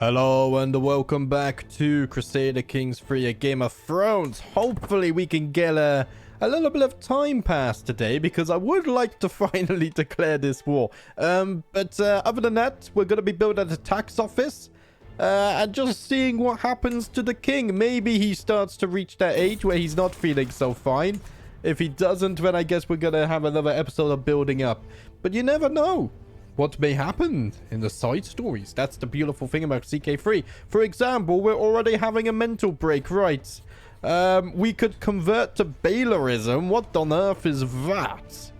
Hello and welcome back to Crusader Kings 3, a Game of Thrones. Hopefully we can get a little bit of time passed today, because I would like to finally declare this war. But other than that, we're going to be building a tax office and just seeing what happens to the king. Maybe he starts to reach that age where he's not feeling so fine. If he doesn't, then I guess we're going to have another episode of building up. But you never know what may happen in the side stories. That's the beautiful thing about CK3. For example, we're already having a mental break, right? We could convert to Bailerism. What on earth is that?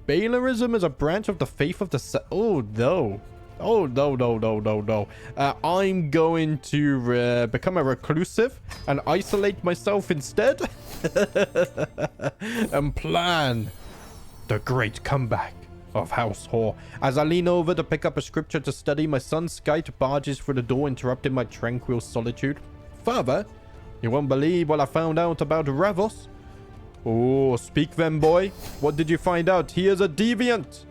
Bailerism is a branch of the faith of the... Oh, no. Oh, no, no, no, no, no. I'm going to become a reclusive and isolate myself instead. And plan the great comeback of House Hoare. As I lean over to pick up a scripture to study, my son's skite barges through the door, interrupting my tranquil solitude. Father, you won't believe what I found out about Ravos. Oh, speak then, boy. What did you find out? He is a deviant.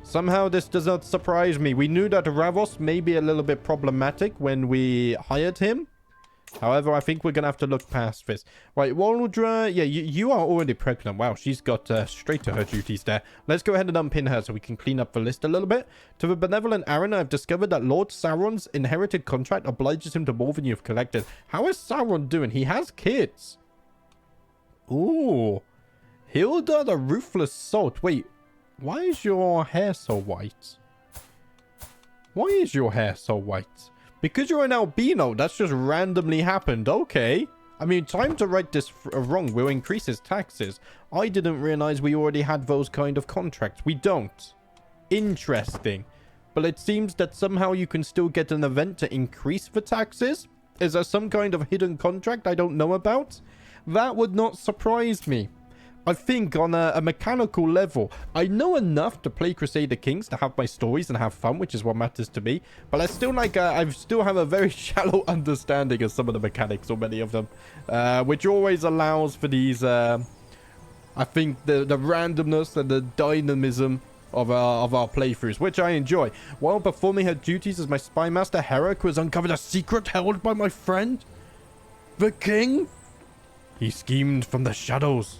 Somehow this does not surprise me. We knew that Ravos may be a little bit problematic when we hired him. However, I think we're going to have to look past this. Right, Waldra, yeah, you are already pregnant. Wow, she's got straight to her duties there. Let's go ahead and unpin her so we can clean up the list a little bit. To the benevolent Harren, I've discovered that Lord Sauron's inherited contract obliges him to more than you've collected. How is Sauron doing? He has kids. Ooh. Hilda the Ruthless Salt. Wait, why is your hair so white? Why is your hair so white? Because you're an albino, that's just randomly happened. Okay. I mean, time to right this wrong. We'll increase his taxes. I didn't realize we already had those kind of contracts. We don't. Interesting. But it seems that somehow you can still get an event to increase the taxes. Is there some kind of hidden contract I don't know about? That would not surprise me. I think on a mechanical level, I know enough to play Crusader Kings to have my stories and have fun, which is what matters to me. But I still I still have a very shallow understanding of some of the mechanics, or many of them, which always allows for these. I think the randomness and the dynamism of our playthroughs, which I enjoy. While performing her duties as my spy master, Herrick has uncovered a secret held by my friend, the king. He schemed from the shadows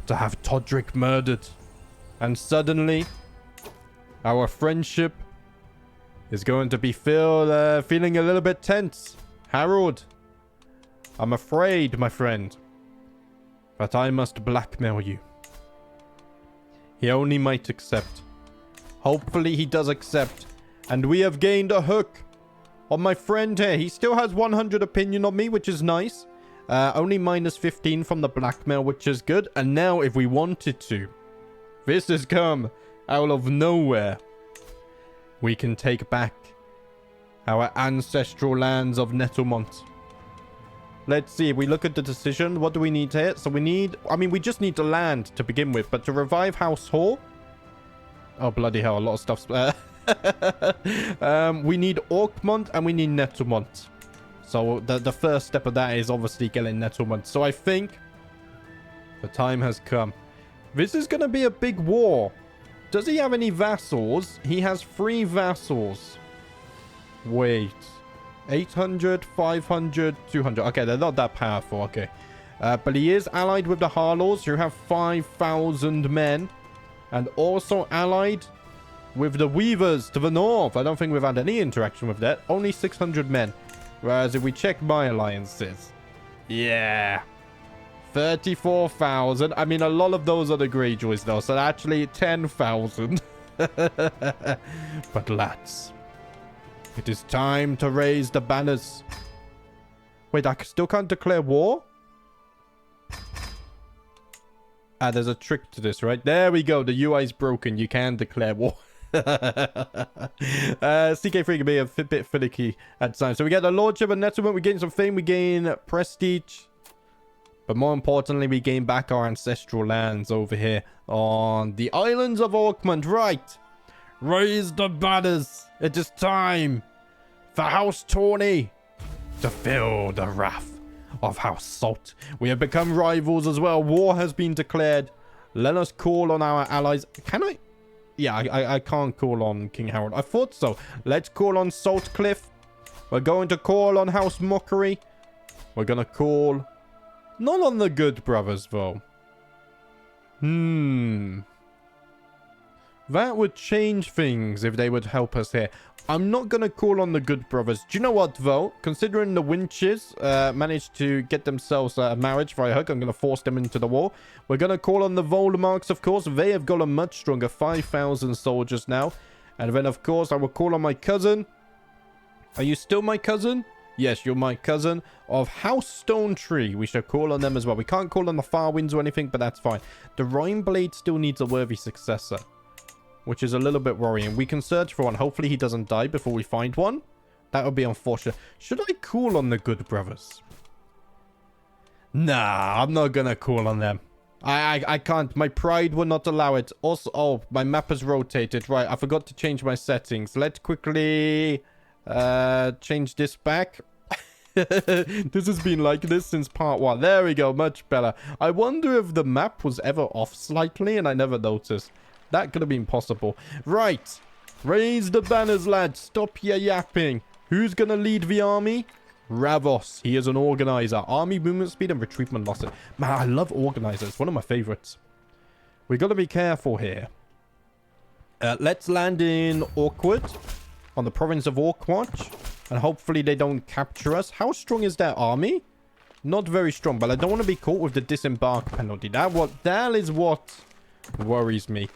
to have Todrick murdered, and suddenly our friendship is going to be feeling a little bit tense. Harold, I'm afraid, my friend, that I must blackmail you. He only might accept. Hopefully he does accept, and we have gained a hook on my friend here. He still has 100 opinion on me, which is nice. Only minus 15 from the blackmail, which is good. And now, if we wanted to, this has come out of nowhere. We can take back our ancestral lands of Nettlemont. Let's see. If we look at the decision, what do we need here? So we need... I mean, we just need the land to begin with. But to revive House Hoare... Oh, bloody hell. A lot of stuff's... we need Orkmont and we need Nettlemont. So the first step of that is obviously getting Nettlemont. So I think the time has come. This is going to be a big war. Does he have any vassals? He has 3 vassals. Wait. 800, 500, 200. Okay, they're not that powerful. Okay. But he is allied with the Harlaws, who have 5,000 men. And also allied with the Weavers to the north. I don't think we've had any interaction with that. Only 600 men. Whereas if we check my alliances, yeah, 34,000. I mean, a lot of those are the Greyjoys, though. So actually 10,000. But lads, it is time to raise the banners. Wait, I still can't declare war? Ah, there's a trick to this, right? There we go. The UI is broken. You can declare war. CK3 can be a bit finicky at times. So we get the Lordship and Nettlement. We gain some fame. We gain prestige. But more importantly, we gain back our ancestral lands over here on the islands of Orkmont. Right. Raise the banners. It is time for House Tawny to feel the wrath of House Salt. We have become rivals as well. War has been declared. Let us call on our allies. Can I... Yeah, I can't call on King Harold. I thought so. Let's call on Saltcliffe. We're going to call on House Mockery. We're going to call... Not on the Good Brothers, though. That would change things if they would help us here. I'm not going to call on the Good Brothers. Do you know what, though? Considering the Winches managed to get themselves a marriage via hook, I'm going to force them into the war. We're going to call on the Volmarks, of course. They have got a much stronger 5,000 soldiers now. And then, of course, I will call on my cousin. Are you still my cousin? Yes, you're my cousin of House Stone Tree. We shall call on them as well. We can't call on the Far Winds or anything, but that's fine. The Rhineblade still needs a worthy successor, which is a little bit worrying. We can search for one. Hopefully he doesn't die before we find one. That would be unfortunate. Should I call on the Good Brothers? Nah, I'm not going to call on them. I can't. My pride will not allow it. Also, oh, my map has rotated. Right, I forgot to change my settings. Let's quickly change this back. This has been like this since part 1. There we go. Much better. I wonder if the map was ever off slightly and I never noticed. That could have been possible. Right. Raise the banners, lads. Stop your yapping. Who's going to lead the army? Ravos. He is an organizer. Army movement speed and retreatment losses. Man, I love organizers. One of my favorites. We got to be careful here. Let's land in Awkward on the province of Orkwatch. And hopefully they don't capture us. How strong is their army? Not very strong, but I don't want to be caught with the disembark penalty. That is what worries me.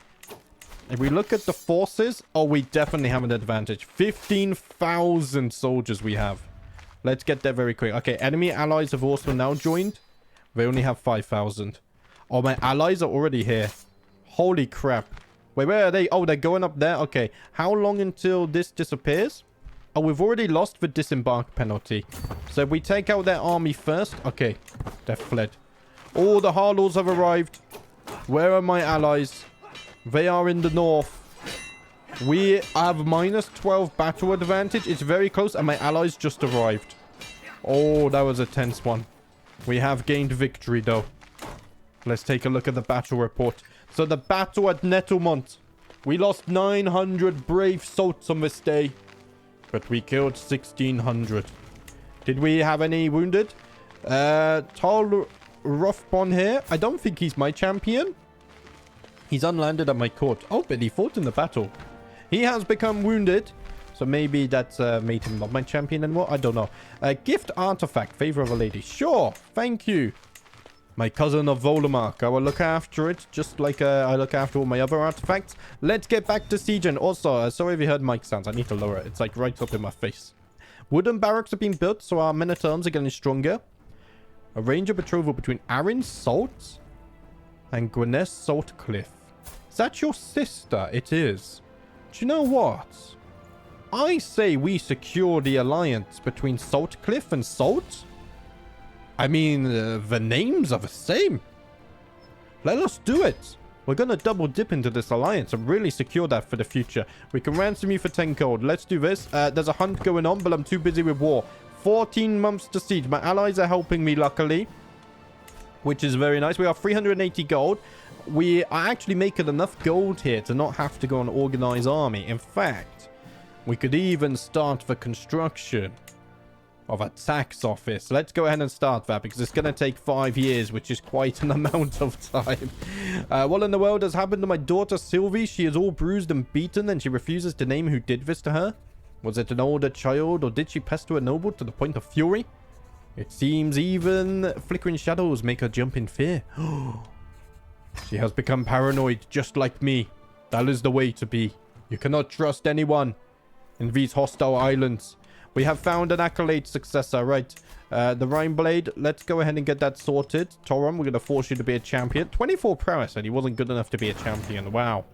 If we look at the forces, oh, we definitely have an advantage. 15,000 soldiers we have. Let's get there very quick. Okay, enemy allies have also now joined. They only have 5,000. Oh, my allies are already here. Holy crap. Wait, where are they? Oh, they're going up there. Okay, how long until this disappears? Oh, we've already lost the disembark penalty. So if we take out their army first. Okay, they've fled. All the Harlaws have arrived. Where are my allies? They are in the north. We have minus 12 battle advantage. It's very close, and my allies just arrived. Oh, that was a tense one. We have gained victory, though. Let's take a look at the battle report. So the battle at Nettlemont. We lost 900 brave salts on this day, but we killed 1,600. Did we have any wounded? Tal Rothbon here. I don't think he's my champion. He's unlanded at my court. Oh, but he fought in the battle. He has become wounded. So maybe that made him not my champion anymore. I don't know. Gift artifact. Favor of a lady. Sure. Thank you. My cousin of Volmark. I will look after it. Just like I look after all my other artifacts. Let's get back to siege. And also, sorry if you heard mic sounds. I need to lower it. It's like right up in my face. Wooden barracks have been built. So our men at arms are getting stronger. Arrange a betrothal between Arryn Salt and Gwyneth Saltcliffe. Is that your sister? It is. Do you know what? I say we secure the alliance between Saltcliffe and Salt. I mean, the names are the same. Let us do it. We're going to double dip into this alliance and really secure that for the future. We can ransom you for 10 gold. Let's do this. There's a hunt going on, but I'm too busy with war. 14 months to siege. My allies are helping me, luckily, which is very nice. We are 380 gold. We are actually making enough gold here to not have to go and organize army. In fact, we could even start the construction of a tax office. Let's go ahead and start that because it's going to take 5 years, which is quite an amount of time. What in the world has happened to my daughter Sylvie? She is all bruised and beaten and she refuses to name who did this to her. Was it an older child or did she pester a noble to the point of fury? It seems even flickering shadows make her jump in fear. She has become paranoid just like me. That is the way to be. You cannot trust anyone in these hostile islands. We have found an accolade successor, right? The Rhineblade, let's go ahead and get that sorted. Torum, we're going to force you to be a champion. 24 prowess, and he wasn't good enough to be a champion. Wow.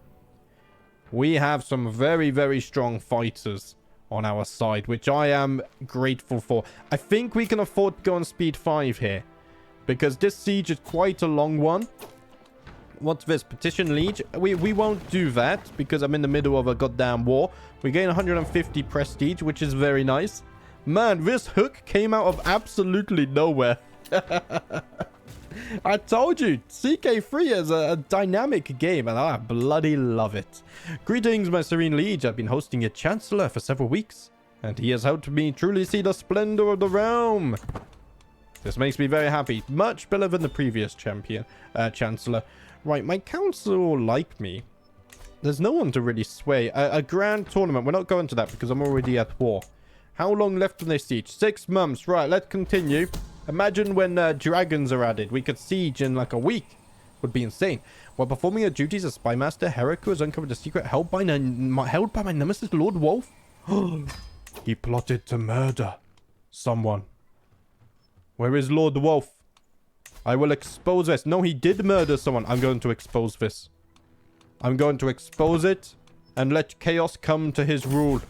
We have some very, very strong fighters on our side, which I am grateful for. I think we can afford to go on speed 5 here, because this siege is quite a long one. What's this? Petition Liege? We won't do that because I'm in the middle of a goddamn war. We gain 150 prestige, which is very nice. Man, this hook came out of absolutely nowhere. I told you, CK3 is a dynamic game, and I bloody love it. Greetings, my serene liege. I've been hosting your Chancellor for several weeks, and he has helped me truly see the splendor of the realm. This makes me very happy. Much better than the previous Chancellor. Right, my council all like me. There's no one to really sway. A grand tournament. We're not going to that because I'm already at war. How long left on this siege? 6 months. Right, let's continue. Imagine when dragons are added. We could siege in like a week. Would be insane. While performing her duties as spy master, Herrick has uncovered a secret held by my nemesis, Lord Wolf. He plotted to murder someone. Where is Lord Wolf? I will expose this. No, he did murder someone. I'm going to expose this. I'm going to expose it and let chaos come to his rule.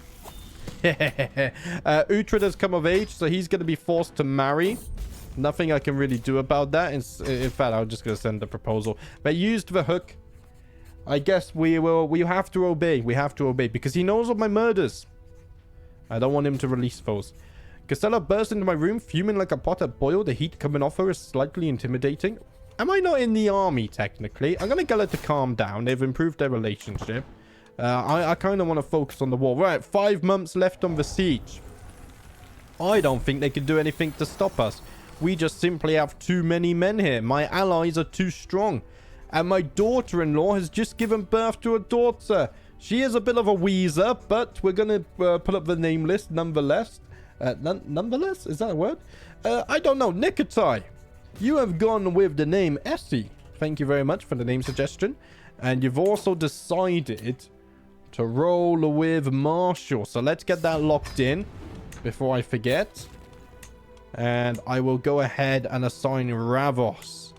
Uhtred has come of age, so he's going to be forced to marry. Nothing I can really do about that. In fact, I'm just going to send the proposal. They used the hook. I guess we have to obey. We have to obey because he knows of my murders. I don't want him to release those. Gisela burst into my room, fuming like a pot at boil. The heat coming off her is slightly intimidating. Am I not in the army, technically? I'm going to get her to calm down. They've improved their relationship. I kind of want to focus on the war. Right, 5 months left on the siege. I don't think they can do anything to stop us. We just simply have too many men here. My allies are too strong. And my daughter-in-law has just given birth to a daughter. She is a bit of a wheezer, but we're going to put up the name list nonetheless. Nonetheless? Is that a word? I don't know. Nikatai, you have gone with the name Essie. Thank you very much for the name suggestion. And you've also decided to roll with Marshall. So let's get that locked in before I forget. And I will go ahead and assign Ravos.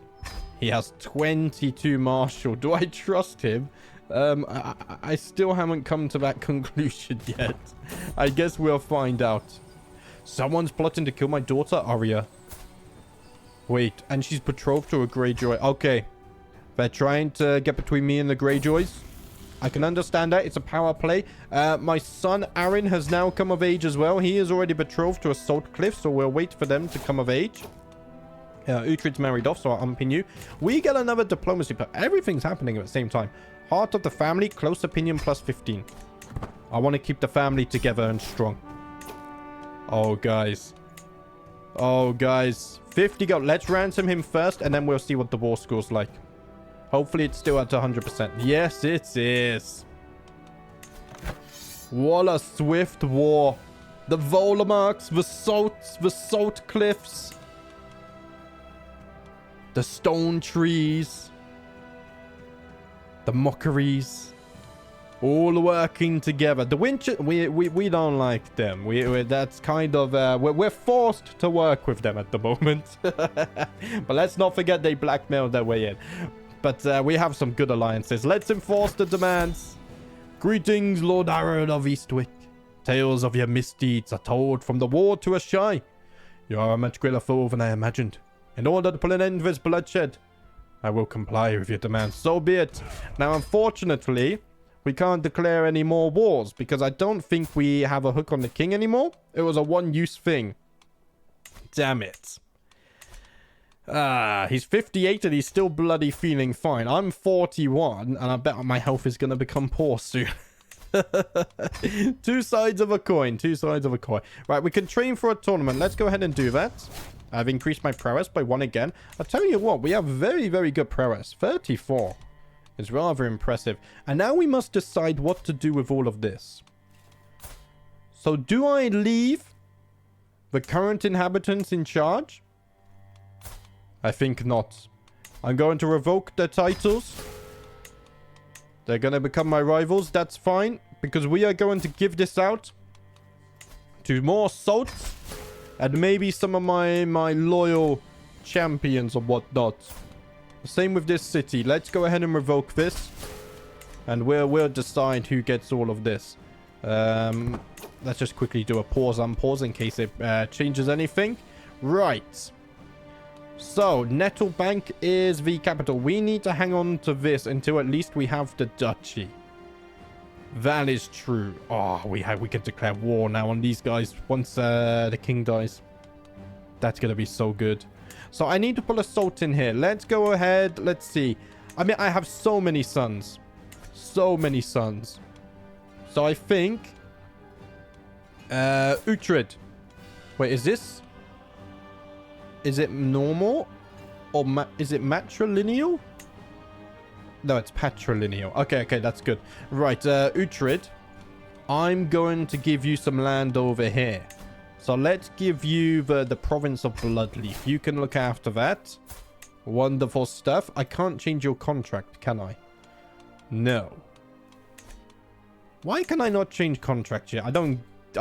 He has 22 Marshall. Do I trust him? I still haven't come to that conclusion yet. I guess we'll find out. Someone's plotting to kill my daughter, Arya. Wait, and she's betrothed to a Greyjoy. Okay. They're trying to get between me and the Greyjoys. I can understand that. It's a power play. My son, Aaron, has now come of age as well. He is already betrothed to a Salt Cliff, so we'll wait for them to come of age. Uhtred's married off, so I'll unpin you. We get another diplomacy, but everything's happening at the same time. Heart of the family, close opinion, plus 15. I want to keep the family together and strong. Oh, guys. Oh, guys. 50 gold. Let's ransom him first, and then we'll see what the war score's like. Hopefully, it's still at 100%. Yes, it is. What a swift war. The Volamarks, the Salt Cliffs. The stone trees. The mockeries. All working together. The Winter, we don't like them. That's kind of we're forced to work with them at the moment. But let's not forget they blackmailed their way in. But we have some good alliances. Let's enforce the demands. Greetings, Lord Harren of Eastwick. Tales of your misdeeds are told from the war to Ashai. You are a much greater foe than I imagined. In order to put an end to this bloodshed, I will comply with your demands. So be it. Now, unfortunately, we can't declare any more wars because I don't think we have a hook on the king anymore. It was a one-use thing. Damn it. He's 58 and he's still bloody feeling fine. I'm 41 and I bet my health is going to become poor soon. Two sides of a coin. Two sides of a coin. Right, we can train for a tournament. Let's go ahead and do that. I've increased my prowess by 1 again. I'll tell you what, we have very, very good prowess. 34. It's rather impressive. And now we must decide what to do with all of this. So do I leave the current inhabitants in charge? I think not. I'm going to revoke their titles. They're going to become my rivals. That's fine. Because we are going to give this out to more Salt. And maybe some of my loyal champions or whatnot. Same with this city. Let's go ahead and revoke this. And we'll decide who gets all of this. Let's just quickly do a pause, unpause in case it changes anything. Right. So, Nettle Bank is the capital. We need to hang on to this until at least we have the duchy. That is true. Oh, we can declare war now on these guys once the king dies. That's going to be so good. So I need to put a salt in here. Let's go ahead. Let's see. I mean, I have so many sons. So many sons. So I think... Uhtred. Wait, is this... Is it normal? Or is it matrilineal? No, it's patrilineal. Okay, okay, that's good. Right, Uhtred. I'm going to give you some land over here. So let's give you the province of Bloodleaf. You can look after that. Wonderful stuff. I can't change your contract, can I? No. Why can I not change contract yet? I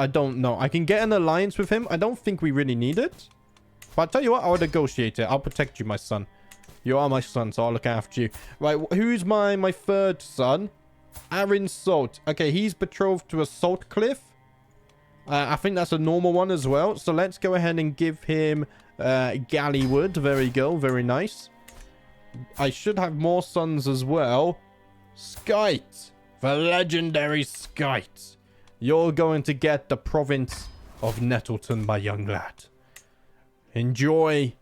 don't know. I can get an alliance with him. I don't think we really need it. But I'll tell you what, I'll negotiate it. I'll protect you, my son. You are my son, so I'll look after you. Right, who's my third son? Harren Salt. Okay, he's betrothed to a Salt Cliff. I think that's a normal one as well. So let's go ahead and give him Gallywood. There we go. Very nice. I should have more sons as well. Skite. The legendary Skite. You're going to get the province of Nettleton, my young lad. Enjoy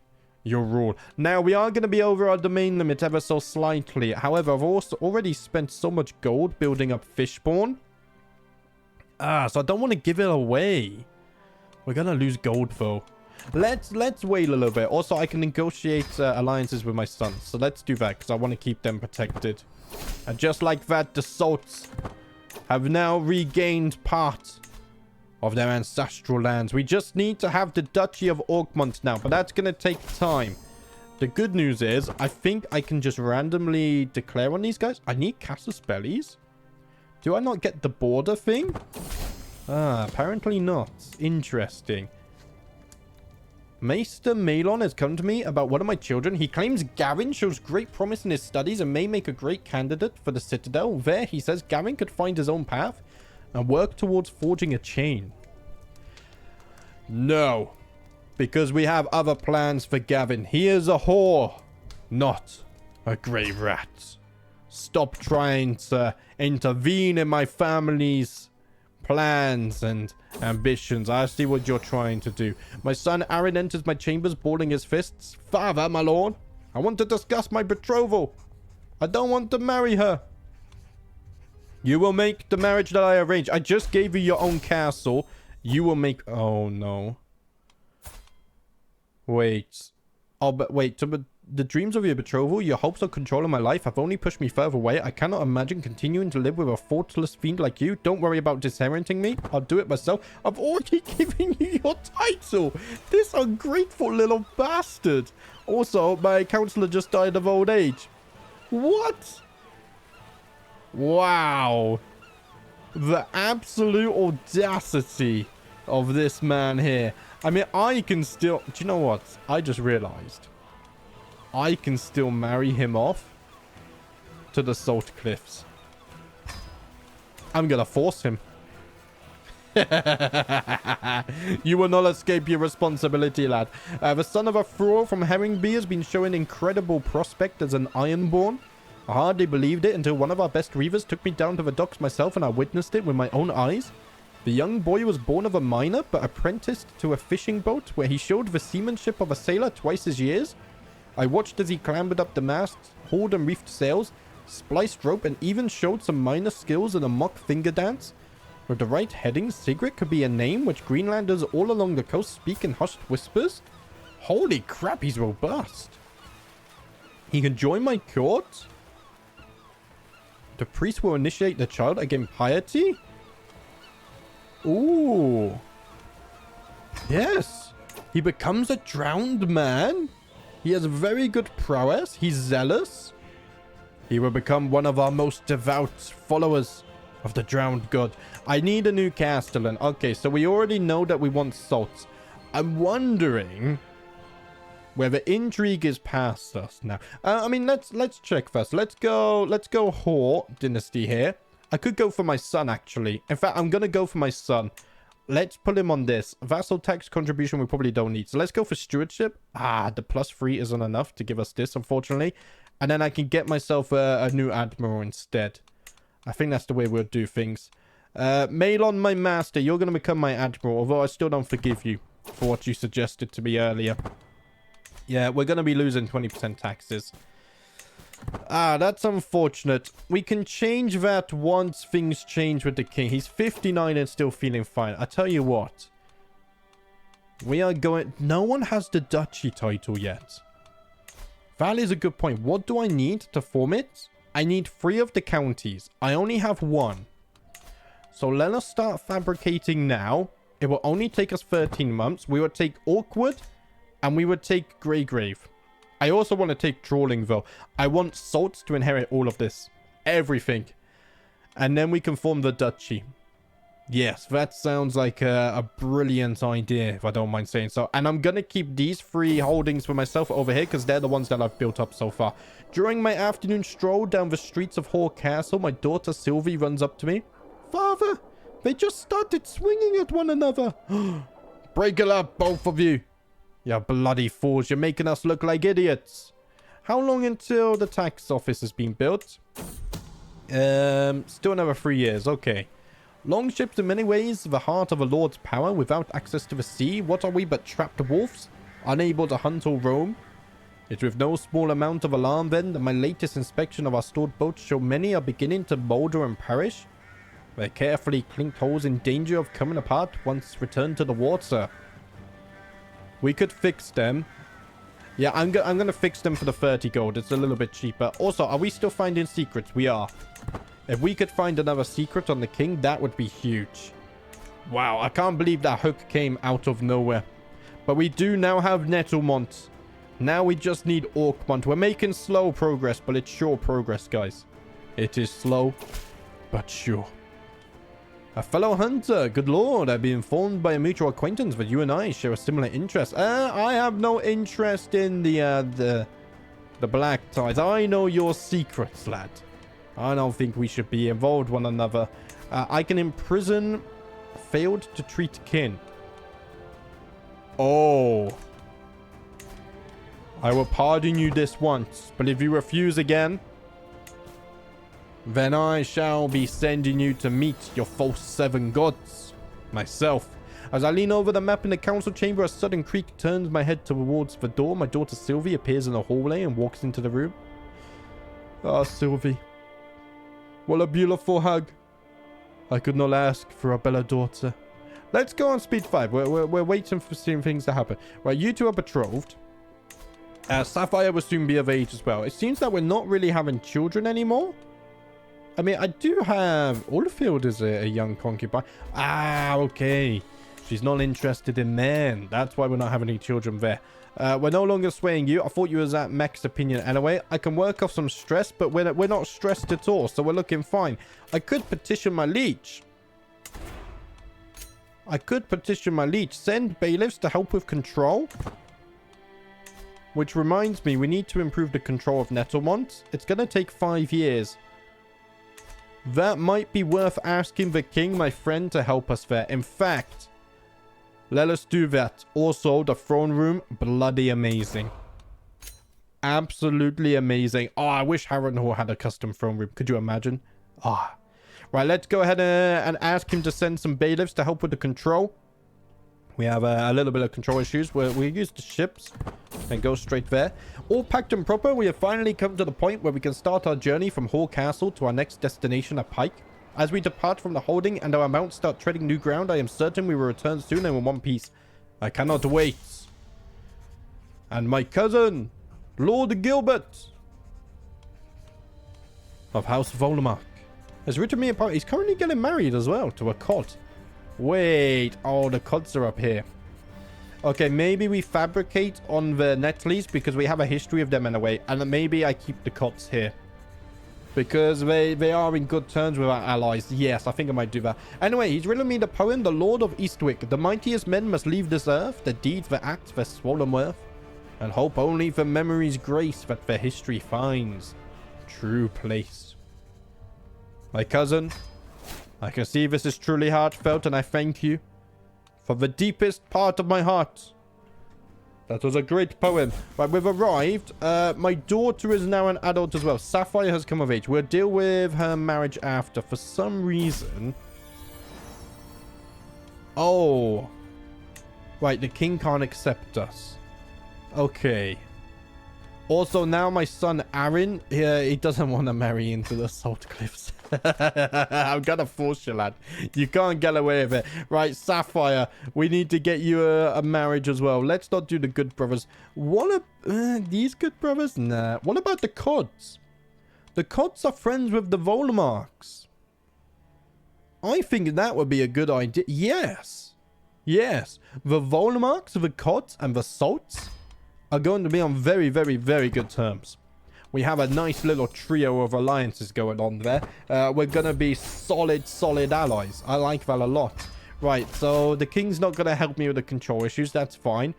your rule. Now, we are going to be over our domain limit ever so slightly. However, I've also already spent so much gold building up Fishbourne. So I don't want to give it away. We're going to lose gold, though. Let's wait a little bit. Also, I can negotiate alliances with my sons. So let's do that, because I want to keep them protected. And just like that, the Salts have now regained part of their ancestral lands. We just need to have the Duchy of Orkmont now, but that's going to take time. The good news is, I think I can just randomly declare on these guys. I need Casus Bellies. Do I not get the border thing? Apparently not. Interesting. Maester Malon has come to me about one of my children. He claims Gavin shows great promise in his studies and may make a great candidate for the Citadel. There, he says Gavin could find his own path and work towards forging a chain. No. Because we have other plans for Gavin. He is a whore, not a grey rat. Stop trying to intervene in my family's plans and ambitions. I see what you're trying to do. My son Harren enters my chambers, balling his fists. Father, my lord, I want to discuss my betrothal. I don't want to marry her. You will make the marriage that I arranged. I just gave you your own castle. You will make... Oh, no. Wait. Oh, but wait. The dreams of your betrothal, your hopes of controlling my life have only pushed me further away. I cannot imagine continuing to live with a thoughtless fiend like you. Don't worry about disinheriting me. I'll do it myself. I've already given you your title. This ungrateful little bastard. Also, my counselor just died of old age. What? Wow. The absolute audacity of this man here. I mean, I can still... Do you know what? I just realized. I can still marry him off to the Salt Cliffs. I'm gonna force him. You will not escape your responsibility, lad. The son of a thrall from Herringby has been showing incredible prospect as an Ironborn. I hardly believed it until one of our best reavers took me down to the docks myself and I witnessed it with my own eyes. The young boy was born of a miner but apprenticed to a fishing boat where he showed the seamanship of a sailor twice his years. I watched as he clambered up the masts, hauled and reefed sails, spliced rope, and even showed some minor skills in a mock finger dance. With the right heading, Sigrid could be a name which Greenlanders all along the coast speak in hushed whispers. Holy crap, he's robust. He can join my court. The priest will initiate the child again piety. Ooh. Yes. He becomes a drowned man. He has very good prowess. He's zealous. He will become one of our most devout followers of the drowned god. I need a new castellan. Okay, so we already know that we want salts. I'm wondering whether intrigue is past us now. I mean, let's check first. Let's go Hoare dynasty here. I could go for my son, actually. In fact, I'm gonna go for my son. Let's put him on this. Vassal tax contribution we probably don't need. So let's go for stewardship. The +3 isn't enough to give us this, unfortunately. And then I can get myself a new admiral instead. I think that's the way we'll do things. Malon, my master, you're going to become my admiral. Although I still don't forgive you for what you suggested to me earlier. Yeah, we're going to be losing 20% taxes. Ah, that's unfortunate. We can change that once things change with the king. He's 59 and still feeling fine. I tell you what. We are going... No one has the duchy title yet. That is a good point. What do I need to form it? I need 3 of the counties. I only have 1. So let us start fabricating now. It will only take us 13 months. We would take Awkward and we would take Greygrave. I also want to take Trawling though. I want Salt to inherit all of this. Everything. And then we can form the duchy. Yes, that sounds like a brilliant idea, if I don't mind saying so. And I'm going to keep these 3 holdings for myself over here, because they're the ones that I've built up so far. During my afternoon stroll down the streets of Hoare Castle, my daughter Sylvie runs up to me. Father, they just started swinging at one another. Break it up, both of you. You bloody fools, you're making us look like idiots. How long until the tax office has been built? Still another 3 years, okay. Longships in many ways, the heart of a lord's power, without access to the sea. What are we but trapped wolves? Unable to hunt or roam? It's with no small amount of alarm then that my latest inspection of our stored boats show many are beginning to moulder and perish. Their carefully clinked hulls in danger of coming apart once returned to the water. We could fix them. Yeah, I'm gonna fix them for the 30 gold. It's a little bit cheaper. Also, are we still finding secrets? We are. If we could find another secret on the king, that would be huge. Wow, I can't believe that hook came out of nowhere. But we do now have Nettlemont. Now we just need Orkmont. We're making slow progress, but it's sure progress, guys. It is slow, but sure. A fellow hunter. Good lord, I've been informed by a mutual acquaintance that you and I share a similar interest. I have no interest in the black ties. I know your secrets, lad. I don't think we should be involved one another. I can imprison failed to treat kin. Oh. I will pardon you this once, but if you refuse again, then I shall be sending you to meet your false 7 gods. Myself. As I lean over the map in the council chamber, a sudden creak turns my head towards the door. My daughter Sylvie appears in the hallway and walks into the room. Ah, Sylvie. What a beautiful hug. I could not ask for a better daughter. Let's go on speed 5. We're waiting for some things to happen. Right, you two are betrothed. Sapphire will soon be of age as well. It seems that we're not really having children anymore. I mean, I do have... Oldfield is a young concubine. Ah, okay. She's not interested in men. That's why we're not having any children there. We're no longer swaying you. I thought you was at Mech's opinion anyway. I can work off some stress, but we're not stressed at all, so we're looking fine. I could petition my liege. Send bailiffs to help with control. Which reminds me, we need to improve the control of Nettlemont. It's going to take 5 years. That might be worth asking the king, my friend, to help us there. In fact... let us do that. Also, the throne room, bloody amazing. Absolutely amazing. Oh, I wish Harrenhal had a custom throne room. Could you imagine? Ah. Right, let's go ahead and ask him to send some bailiffs to help with the control. We have a little bit of control issues. We use the ships and go straight there. All packed and proper, we have finally come to the point where we can start our journey from Hoare Castle to our next destination at Pike. As we depart from the holding and our mounts start treading new ground, I am certain we will return soon and in one piece. I cannot wait. And my cousin, Lord Gilbert of House Voldemort, has written me about... he's currently getting married as well to a cod. Wait. Oh, the cods are up here. Okay, maybe we fabricate on the Nettleys because we have a history of them in a way. And maybe I keep the cods here. Because they are in good terms with our allies. Yes, I think I might do that. Anyway, he's written me the poem, The Lord of Eastwick. The mightiest men must leave this earth, the deeds, the acts, their swollen worth, and hope only for memory's grace that their history finds true place. My cousin, I can see this is truly heartfelt, and I thank you from the deepest part of my heart. That was a great poem. Right, we've arrived. My daughter is now an adult as well. Sapphire has come of age. We'll deal with her marriage after. For some reason... oh. Right, the king can't accept us. Okay. Also, now my son Harren, he doesn't want to marry into the Salt Cliffs. I'm gonna force you, lad. You can't get away with it. Right, Sapphire, we need to get you a marriage as well. Let's not do the good brothers. What these good brothers? Nah. What about the Cods? The Cods are friends with the Volmarks. I think that would be a good idea. Yes. Yes. The Volmarks, the Cods, and the Salts are going to be on very, very, very good terms. We have a nice little trio of alliances going on there. We're going to be solid allies. I like that a lot. Right, so the king's not going to help me with the control issues. That's fine.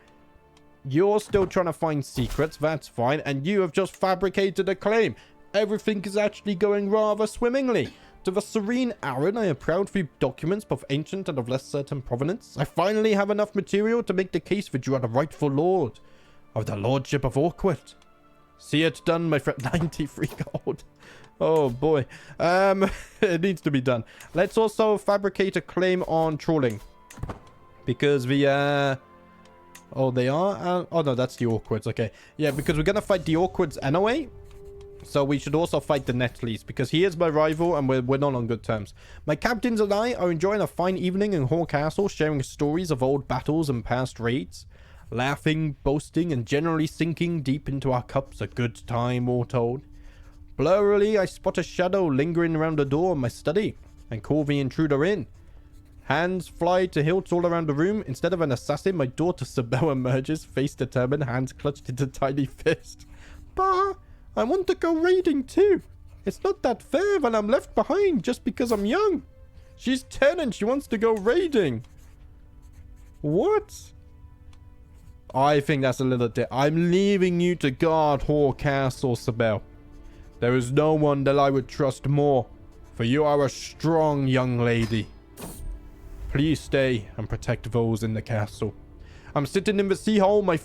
You're still trying to find secrets. That's fine. And you have just fabricated a claim. Everything is actually going rather swimmingly. To the serene Harren, I am proud for documents, both ancient and of less certain provenance. I finally have enough material to make the case that you are the rightful lord of the Lordship of Awkward. See it done, my friend. 93 gold. Oh, boy. It needs to be done. Let's also fabricate a claim on trolling. Because the, oh, they are? Oh, no, that's the Awkwards. Okay. Yeah, because we're going to fight the Awkwards anyway. So we should also fight the Nettleys. Because he is my rival and we're not on good terms. My captains and I are enjoying a fine evening in Hoare Castle, sharing stories of old battles and past raids. Laughing, boasting, and generally sinking deep into our cups, a good time, all told. Blurrily, I spot a shadow lingering around the door of my study, and call the intruder in. Hands fly to hilts all around the room. Instead of an assassin, my daughter Sabelle emerges, face determined, hands clutched into tiny fist. Bah, I want to go raiding too. It's not that fair when I'm left behind just because I'm young. She's 10 and she wants to go raiding. What? I think that's a little bit. I'm leaving you to guard Hoare Castle, Sabelle. There is no one that I would trust more, for you are a strong young lady. Please stay and protect those in the castle. I'm sitting in the sea hall, my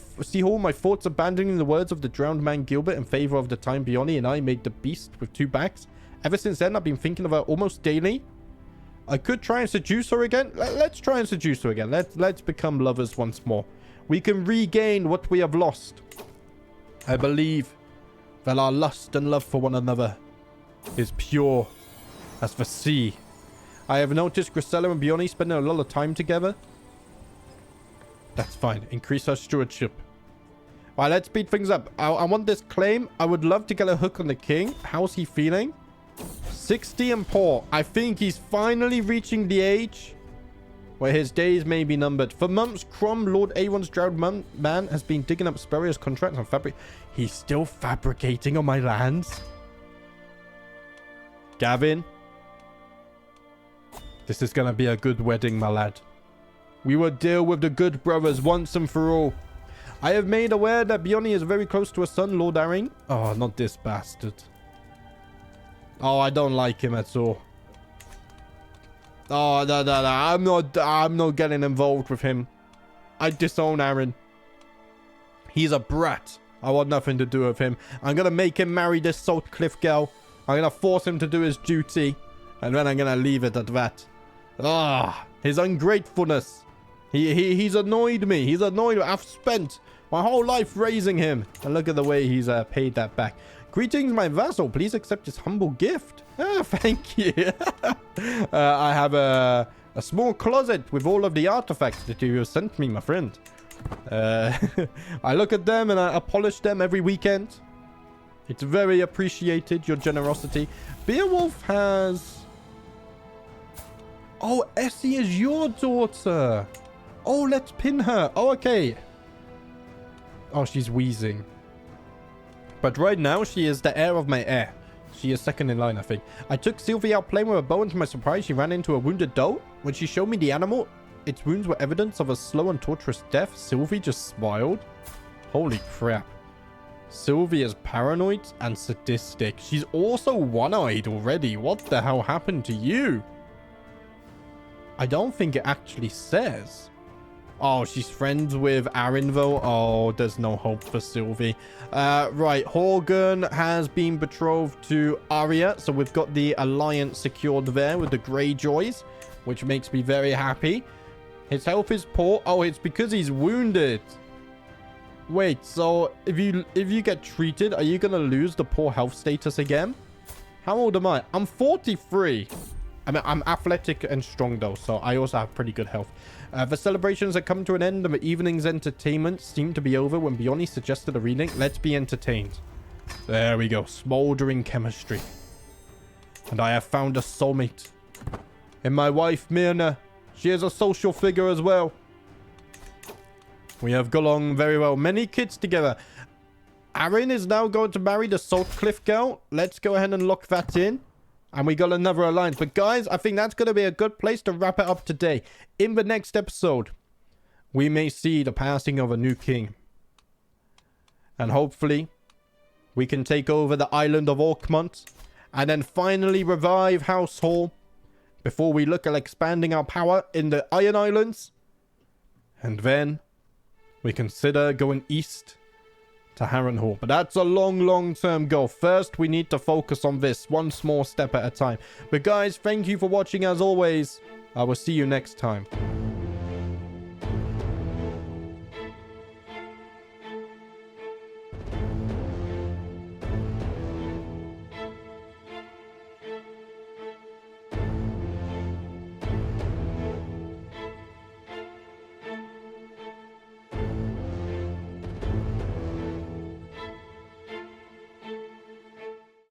thoughts abandoning the words of the drowned man Gilbert in favor of the time Bionnie and I made the beast with two backs. Ever since then, I've been thinking of her almost daily. I could try and seduce her again. Let's try and seduce her again. Let's become lovers once more. We can regain what we have lost. I believe that our lust and love for one another is pure as the sea. I have noticed Crusader and Bionnie spending a lot of time together. That's fine. Increase our stewardship. Alright, let's speed things up. I want this claim. I would love to get a hook on the king. How's he feeling? 60 and poor. I think he's finally reaching the age where his days may be numbered. For months, Crom, Lord Aeron's drowned man, has been digging up spurious contracts on fabric. He's still fabricating on my lands. Gavin. This is going to be a good wedding, my lad. We will deal with the good brothers once and for all. I have made aware that Bionnie is very close to a son, Lord Harren. Oh, not this bastard. Oh, I don't like him at all. Oh, no. I'm not getting involved with him. I disown Harren. He's a brat. I want nothing to do with him. I'm going to make him marry this Salt Cliff girl. I'm going to force him to do his duty. And then I'm going to leave it at that. Ah, his ungratefulness. He's annoyed me. He's annoyed me. I've spent my whole life raising him. And look at the way he's paid that back. Greetings, my vassal. Please accept this humble gift. Ah, thank you. I have a small closet with all of the artifacts that you have sent me, my friend. I look at them and I polish them every weekend. It's very appreciated, your generosity. Beowulf has... Oh, Essie is your daughter. Oh, let's pin her. Oh, okay. Oh, she's wheezing. But right now, she is the heir of my heir. She is second in line, I think. I took Sylvie out playing with a bow, and to my surprise, she ran into a wounded doe. When she showed me the animal, its wounds were evidence of a slow and torturous death. Sylvie just smiled. Holy crap. Sylvie is paranoid and sadistic. She's also one-eyed already. What the hell happened to you? I don't think it actually says. Oh, she's friends with Harren, though. Oh, there's no hope for Sylvie. Right, Horgan has been betrothed to Arya, so we've got the alliance secured there with the Greyjoys, which makes me very happy. His health is poor. Oh, it's because he's wounded. Wait, so if you get treated, are you gonna lose the poor health status again? How old am I? I'm 43. I mean, I'm athletic and strong though, so I also have pretty good health. The celebrations had come to an end and the evening's entertainment seemed to be over when Bjorni suggested a reading. Let's be entertained. There we go. Smoldering chemistry. And I have found a soulmate. And my wife, Myrna. She is a social figure as well. We have got along very well. Many kids together. Harren is now going to marry the Saltcliff girl. Let's go ahead and lock that in. And we got another alliance. But guys, I think that's going to be a good place to wrap it up today. In the next episode, we may see the passing of a new king. And hopefully, we can take over the island of Orkmont. And then finally revive House Hoare. Before we look at expanding our power in the Iron Islands. And then we consider going east to Harrenhal. But that's a long-term goal. First, we need to focus on this one small step at a time. But guys, thank you for watching as always. I will see you next time.